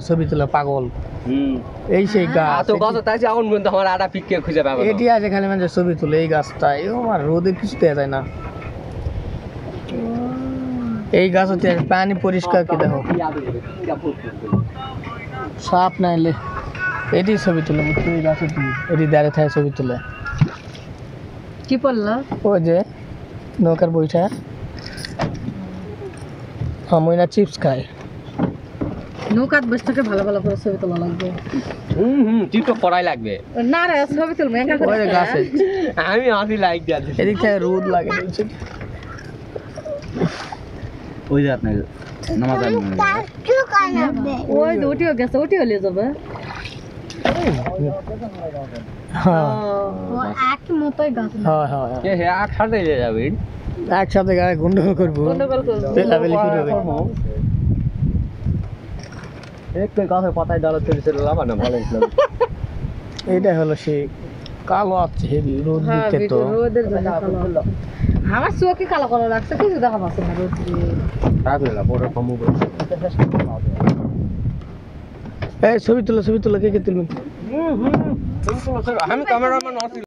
ছবি তোলা পাগল এই সেই গাছ তো গাছ তাই যে এখন পর্যন্ত আমার আটা পিককে খুঁজে পাবো এটি আছে খালি মানুষের ছবি তুলে এই গাছটা এও আমার রোদে কিছু দেওয়া যায় না এই গাছ হচ্ছে পানি পরিষ্কার কি দেখো সাপ নাইলে এটি ছবি তুলে এই গাছে এটি দাঁড়িয়ে থাকে ছবি তুলে কি পড়লো ওই যে নৌকার বইটা ময়না চিপস খায় নৌকাত বসে থেকে ভালো ভালো করে ছবি তোলা লাগবে টিকটক করাই লাগবে না রে ছবি তুলবো একা ওই যে গাছে আমি আসি লাইক দিয়ে এদিক থেকে রোদ লাগে বলছে ওই যে আপনার নামাজ ওই তো উঠিও গেছে উঠিও নিয়ে যাবে হ্যাঁ একই মতোই গাছ হ্যাঁ হ্যাঁ একসাথে যাবে একসাথে গায়ে গন্ডগোল করবো পেলাবেলি করবে একটু গাছের পাতায় ডালা চলে চলে লাভা না ভালো এইটা হলো সে কালো আছে হেভি রোদ দিতে তো রোদের জন্য কালো। আমার চোখে কালো কালো লাগছে কিছু দেখা পাচ্ছে না রোদ রাখলে না পরে কমু এই ছবি তোলা কে তুলবেন আমি ক্যামেরাম্যান আসি